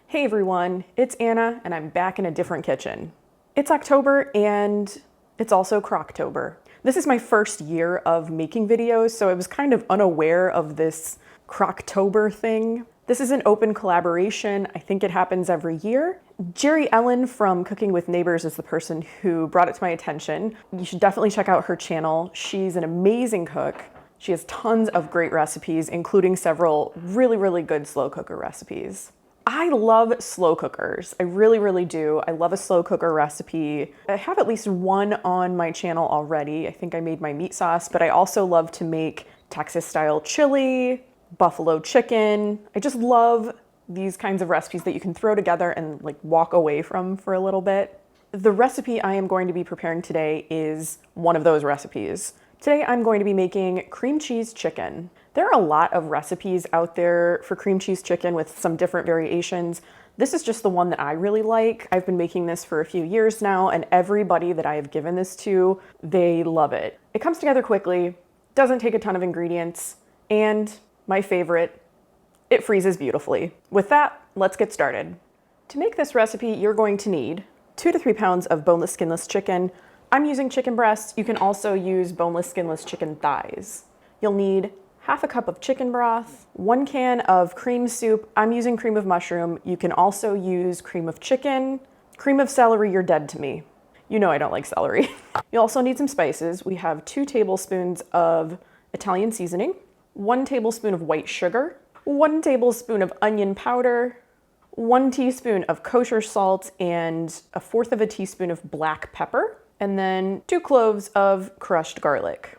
Hey everyone, it's Anna and I'm back in a different kitchen. It's October and it's also Crocktober. This is my first year of making videos, so I was kind of unaware of this Crocktober thing. This is an open collaboration. I think it happens every year. Jerry Ellen from Cooking with Neighbors is the person who brought it to my attention. You should definitely check out her channel. She's an amazing cook. She has tons of great recipes, including several really good slow cooker recipes. I love slow cookers. I really do. I love a slow cooker recipe. I have at least one on my channel already. I think I made my meat sauce, but I also love to make Texas style chili, buffalo chicken. I just love these kinds of recipes that you can throw together and like walk away from for a little bit. The recipe I am going to be preparing today is one of those recipes. Today I'm going to be making cream cheese chicken. There are a lot of recipes out there for cream cheese chicken with some different variations. This is just the one that I really like. I've been making this for a few years now, and everybody that I have given this to, they love it. It comes together quickly, doesn't take a ton of ingredients, and my favorite, it freezes beautifully. With that, let's get started. To make this recipe, you're going to need 2 to 3 pounds of boneless, skinless chicken. I'm using chicken breasts. You can also use boneless, skinless chicken thighs. You'll need half a cup of chicken broth, 1 can of cream soup. I'm using cream of mushroom. You can also use cream of chicken. Cream of celery, you're dead to me. You know I don't like celery. You also need some spices. We have 2 tablespoons of Italian seasoning, 1 tablespoon of white sugar, 1 tablespoon of onion powder, 1 teaspoon of kosher salt, and 1/4 teaspoon of black pepper, and then 2 cloves of crushed garlic.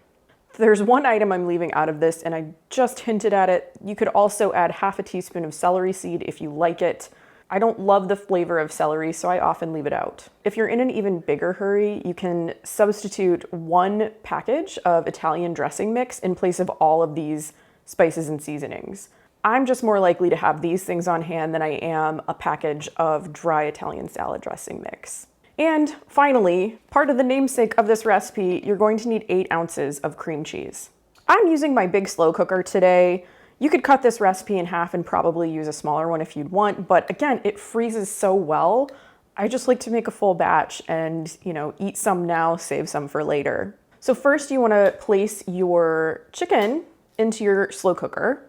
There's one item I'm leaving out of this, and I just hinted at it. You could also add half a teaspoon of celery seed if you like it. I don't love the flavor of celery, so I often leave it out. If you're in an even bigger hurry, you can substitute 1 package of Italian dressing mix in place of all of these spices and seasonings. I'm just more likely to have these things on hand than I am a package of dry Italian salad dressing mix. And finally, part of the namesake of this recipe, you're going to need 8 ounces of cream cheese. I'm using my big slow cooker today. You could cut this recipe in half and probably use a smaller one if you'd want, but again, it freezes so well. I just like to make a full batch and, eat some now, save some for later. So first you wanna place your chicken into your slow cooker.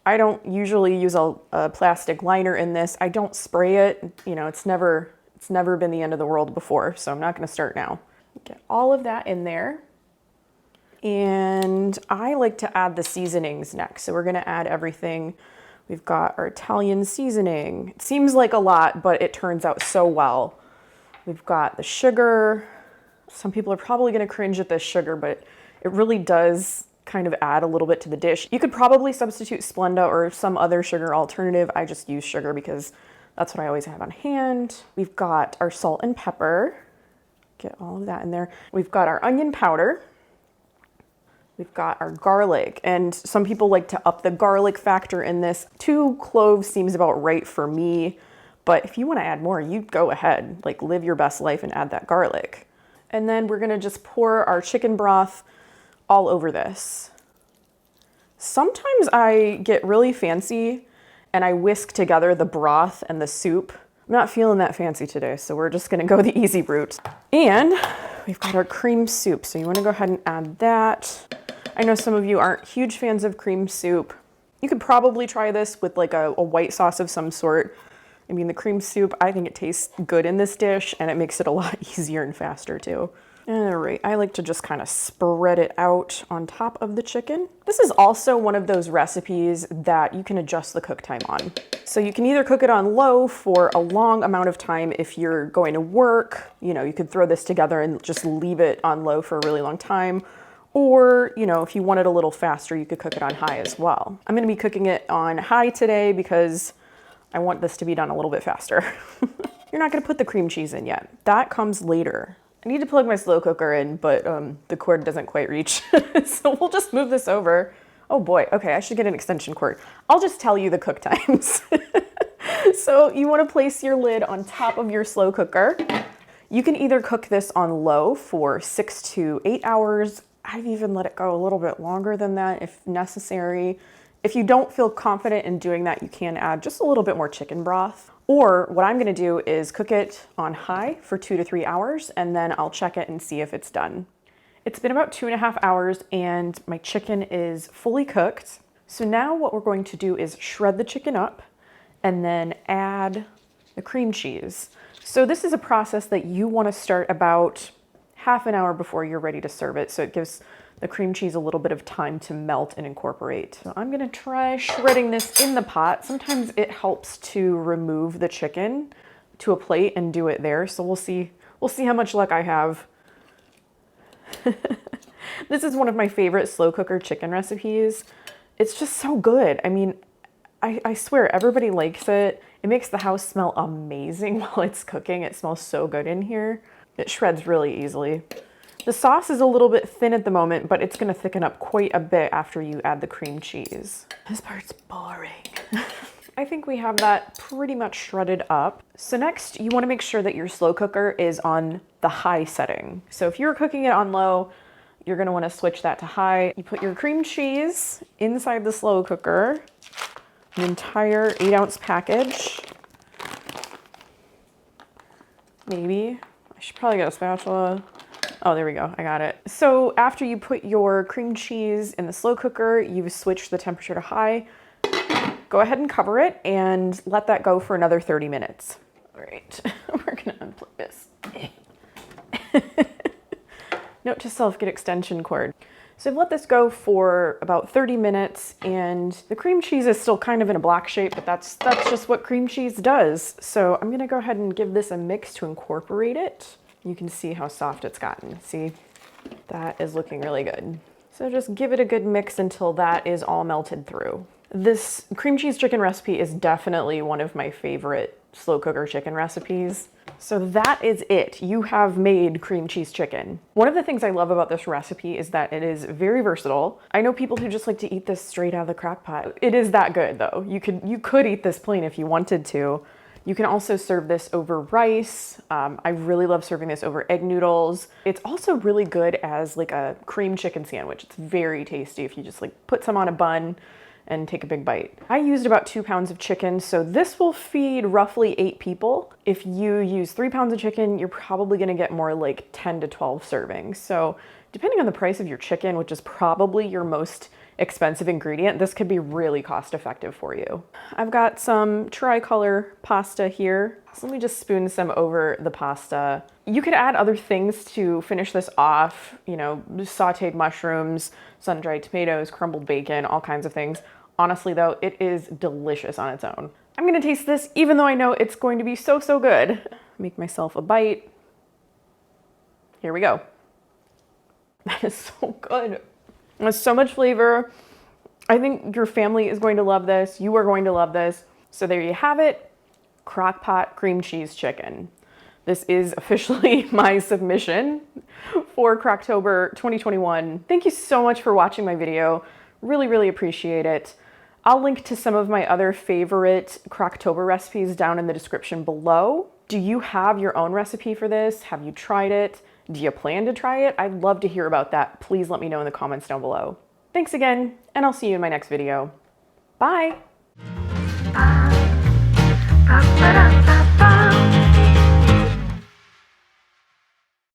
I don't usually use a plastic liner in this. I don't spray it. It's never been the end of the world before, so I'm not gonna start now. Get all of that in there. And I like to add the seasonings next. So we're gonna add everything. We've got our Italian seasoning. It seems like a lot, but it turns out so well. We've got the sugar. Some people are probably gonna cringe at this sugar, but it really does kind of add a little bit to the dish. You could probably substitute Splenda or some other sugar alternative. I just use sugar because that's what I always have on hand. We've got our salt and pepper. Get all of that in there. We've got our onion powder. We've got our garlic, and some people like to up the garlic factor in this. 2 cloves seems about right for me, but if you want to add more, you go ahead. Like, live your best life and add that garlic. And then we're gonna just pour our chicken broth all over this. Sometimes I get really fancy and I whisk together the broth and the soup. I'm not feeling that fancy today, so we're just gonna go the easy route. And we've got our cream soup, so you wanna go ahead and add that. I know some of you aren't huge fans of cream soup. You could probably try this with like a white sauce of some sort. I mean, the cream soup, I think it tastes good in this dish, and it makes it a lot easier and faster too. All right, I like to just kind of spread it out on top of the chicken. This is also one of those recipes that you can adjust the cook time on. So you can either cook it on low for a long amount of time if you're going to work. You could throw this together and just leave it on low for a really long time. Or, if you want it a little faster, you could cook it on high as well. I'm gonna be cooking it on high today because I want this to be done a little bit faster. You're not gonna put the cream cheese in yet. That comes later. I need to plug my slow cooker in, but the cord doesn't quite reach. So we'll just move this over. Oh boy, okay, I should get an extension cord. I'll just tell you the cook times. So you wanna place your lid on top of your slow cooker. You can either cook this on low for 6 to 8 hours. I've even let it go a little bit longer than that if necessary. If you don't feel confident in doing that, you can add just a little bit more chicken broth. Or what I'm gonna do is cook it on high for 2 to 3 hours, and then I'll check it and see if it's done. It's been about 2.5 hours and my chicken is fully cooked. So now what we're going to do is shred the chicken up and then add the cream cheese. So this is a process that you wanna start about half an hour before you're ready to serve it. So it gives the cream cheese a little bit of time to melt and incorporate. So I'm gonna try shredding this in the pot. Sometimes it helps to remove the chicken to a plate and do it there. So we'll see how much luck I have. This is one of my favorite slow cooker chicken recipes. It's just so good. I mean, I swear everybody likes it. It makes the house smell amazing while it's cooking. It smells so good in here. It shreds really easily. The sauce is a little bit thin at the moment, but it's gonna thicken up quite a bit after you add the cream cheese. This part's boring. I think we have that pretty much shredded up. So next, you wanna make sure that your slow cooker is on the high setting. So if you're cooking it on low, you're gonna wanna switch that to high. You put your cream cheese inside the slow cooker, an entire 8-ounce package. Maybe. I should probably get a spatula. Oh, there we go, I got it. So after you put your cream cheese in the slow cooker, you've switched the temperature to high, go ahead and cover it and let that go for another 30 minutes. All right, we're gonna unplug this. Note to self, get extension cord. So I've let this go for about 30 minutes and the cream cheese is still kind of in a black shape, but that's just what cream cheese does. So I'm gonna go ahead and give this a mix to incorporate it. You can see how soft it's gotten. See, that is looking really good. So just give it a good mix until that is all melted through. This cream cheese chicken recipe is definitely one of my favorite slow cooker chicken recipes. So that is it. You have made cream cheese chicken. One of the things I love about this recipe is that it is very versatile. I know people who just like to eat this straight out of the crock pot. It is that good though. You could eat this plain if you wanted to. You can also serve this over rice. I really love serving this over egg noodles. It's also really good as like a cream chicken sandwich. It's very tasty if you just like put some on a bun and take a big bite. I used about 2 pounds of chicken, so this will feed roughly 8 people. If you use 3 pounds of chicken, you're probably gonna get more like 10 to 12 servings. So depending on the price of your chicken, which is probably your most expensive ingredient, this could be really cost effective for you. I've got some tricolor pasta here. So let me just spoon some over the pasta. You could add other things to finish this off, you know, sauteed mushrooms, sun-dried tomatoes, crumbled bacon, all kinds of things. Honestly though, it is delicious on its own. I'm gonna taste this even though I know it's going to be so, so good. Make myself a bite. Here we go. That is so good. There's so much flavor. I think your family is going to love this. You are going to love this. So there you have it, Crockpot cream cheese chicken. This is officially my submission for Crocktober 2021. Thank you so much for watching my video. Really, really appreciate it. I'll link to some of my other favorite Crocktober recipes down in the description below. Do you have your own recipe for this? Have you tried it? Do you plan to try it? I'd love to hear about that. Please let me know in the comments down below. Thanks again, and I'll see you in my next video. Bye!